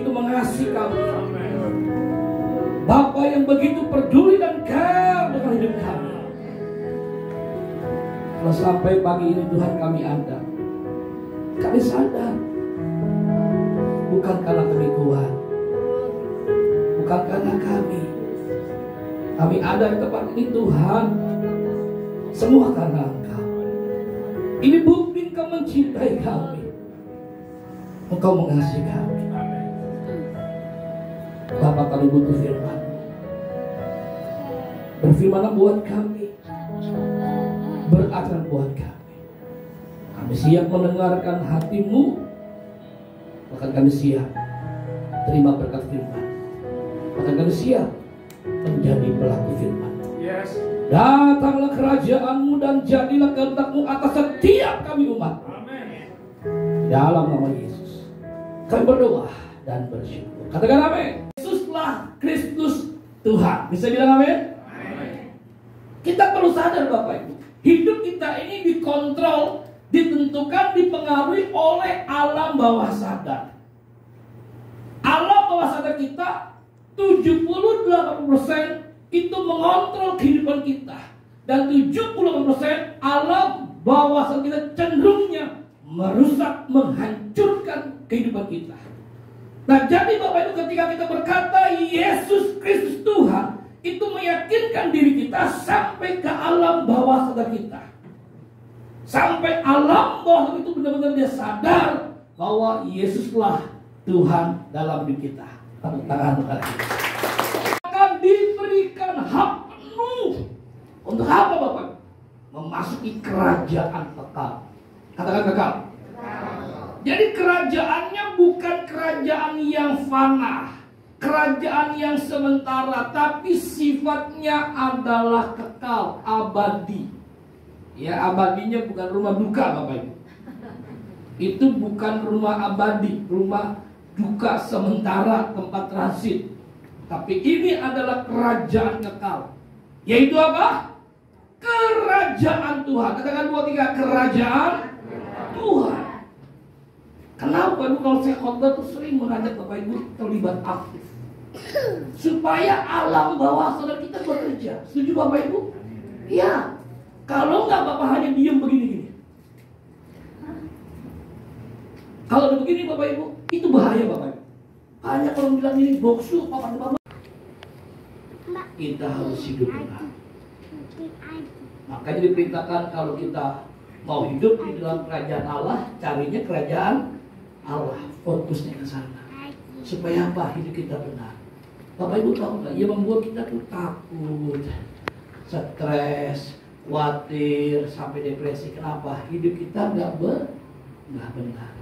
begitu mengasihi kami, Bapa yang begitu peduli dan care dengan hidup kami. Kalau sampai pagi ini Tuhan kami ada, kami sadar bukan karena kami kuat, bukan karena kami ada di tempat ini Tuhan, semua karena Engkau. Ini bukti Engkau mencintai kami, Engkau mengasihi kami. Bapak, kami butuh firman. Berfirman buat kami, berajar buat kami. Kami siap mendengarkan hati-Mu, bahkan kami siap terima berkat firman, bahkan kami siap menjadi pelaku firman. Yes. Datanglah kerajaan-Mu dan jadilah kehendak-Mu atas setiap kami umat. Amin. Dalam nama Yesus kami berdoa dan bersyukur. Katakan amin. Yesuslah Kristus Tuhan. Bisa bilang amin? Kita perlu sadar Bapak Ibu, hidup kita ini dikontrol, ditentukan, dipengaruhi oleh alam bawah sadar. Alam bawah sadar kita 78% itu mengontrol kehidupan kita, dan 78% alam bawah sadar kita cenderungnya merusak, menghancurkan kehidupan kita. Nah, jadi Bapak Ibu, ketika kita berkata Yesus Kristus Tuhan, itu meyakinkan diri kita sampai ke alam bawah sadar kita. Sampai alam bawah sadar itu benar-benar dia sadar bahwa Yesuslah Tuhan dalam diri kita. Tepuk tangan lagi. Akan diberikan hak penuh. Untuk apa Bapak? Memasuki kerajaan kekal. Katakan kekal. Jadi kerajaannya bukan kerajaan yang fana, kerajaan yang sementara, tapi sifatnya adalah kekal, abadi. Ya, abadinya bukan rumah duka Bapak Ibu. Itu bukan rumah abadi, rumah duka sementara, tempat transit. Tapi ini adalah kerajaan kekal. Yaitu apa? Kerajaan Tuhan. Katakan 2, 3, kerajaan Tuhan. Kenapa Ibu kalau saya khotbah tuh sering mengajak Bapak Ibu terlibat aktif, supaya alam bawah sadar kita bekerja. Setuju Bapak Ibu? Iya. Kalau nggak Bapak hanya diam begini-gini. Kalau begini Bapak Ibu, itu bahaya Bapak Ibu. Banyak orang bilang ini boksu, Bapak. Kita harus hidup benar. Makanya diperintahkan kalau kita mau hidup di dalam kerajaan Allah, carinya kerajaan Allah, fokusnya ke sana. Supaya apa? Hidup kita benar. Bapak Ibu tahu nggak? Ia membuat kita tuh takut, stres, khawatir, sampai depresi. Kenapa? Hidup kita nggak benar.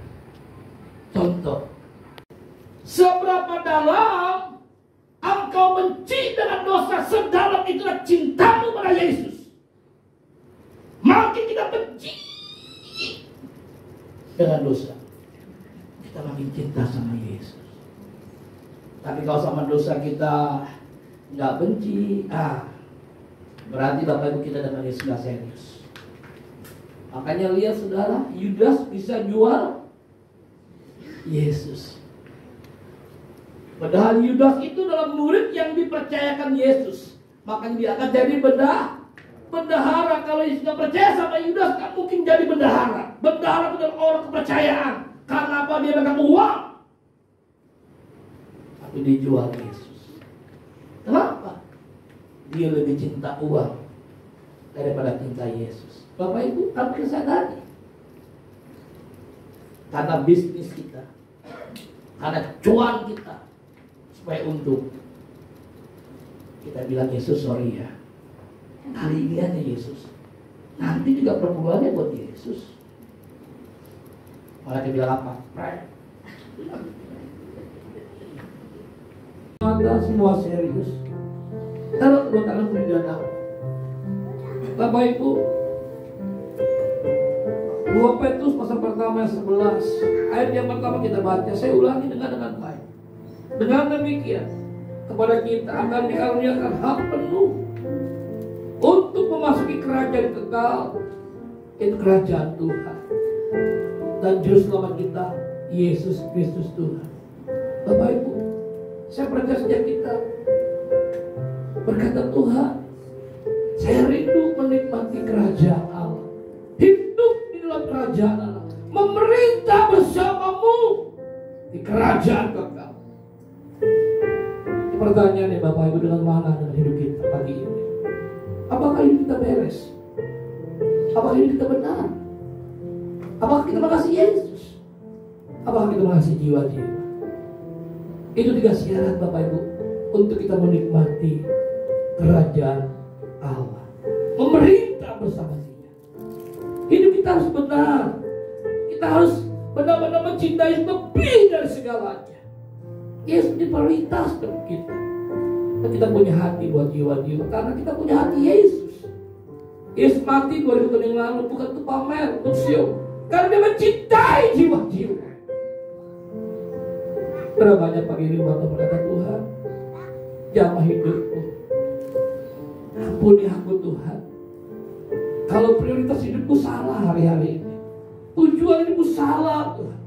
Contoh, seberapa dalam engkau benci dengan dosa, sedalam itulah cintamu pada Yesus. Makin kita benci dengan dosa, kita makin cinta sama Yesus. Tapi kalau sama dosa kita nggak benci, berarti Bapak Ibu kita dengan Yesus nggak serius. Makanya lihat saudara, Yudas bisa jual Yesus. Padahal Yudas itu dalam murid yang dipercayakan Yesus. Makanya dia akan jadi bendahara. Kalau Yesus nggak percaya sama Yudas, kan mungkin jadi bendahara. Bendahara itu adalah orang kepercayaan. Karena apa? Dia pegang uang. Tapi dijual Yesus. Kenapa? Dia lebih cinta uang daripada cinta Yesus. Bapak Ibu, harus sadari. Karena bisnis kita, karena cuan kita, supaya untung, kita bilang Yesus sorry ya, kali ini aja Yesus, nanti juga perpuluhannya buat Yesus. Malah dia bilang apa? Mata semua serius, taruh kedua tangan di dada. Bapak Ibu, 2 Petrus pasal pertama 11 ayat yang pertama kita baca. Saya ulangi dengan baik. Dengan demikian, kepada kita akan dikaruniakan hak penuh untuk memasuki kerajaan kekal, itu kerajaan Tuhan dan juru selamat kita Yesus Kristus Tuhan. Bapak Ibu, saya percaya sejak kita berkata, Tuhan, saya rindu menikmati kerajaan Allah, hidup di dalam kerajaan Allah, memerintah bersamamu di kerajaan kekal. Pertanyaannya Bapak Ibu, dengan mana dengan hidup kita pagi ini? Apakah hidup kita beres? Apakah hidup kita benar? Apakah kita mengasihi Yesus? Apakah kita mengasihi jiwa-jiwa? Itu 3 syarat Bapak Ibu untuk kita menikmati kerajaan Allah, memerintah bersama Dia. Hidup kita harus benar. Kita harus benar-benar mencintai lebih dari segalanya. Yesus menjadi prioritas bagi kita. Dan kita punya hati buat jiwa-jiwa karena kita punya hati Yesus. Yesus mati 2000 tahun yang lalu bukan untuk pamer, untuk show, karena Dia mencintai jiwa-jiwa. Berapa banyak pagi ini waktu berkata, Tuhan, jamah hidupku, ampuni aku Tuhan. Kalau prioritas hidupku salah hari-hari ini, tujuan hidupku salah Tuhan,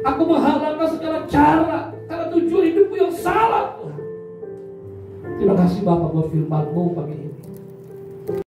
aku menghalalkan segala cara karena tujuan hidupku yang salah Tuhan. Terima kasih Bapak buat firman-Mu pagi ini.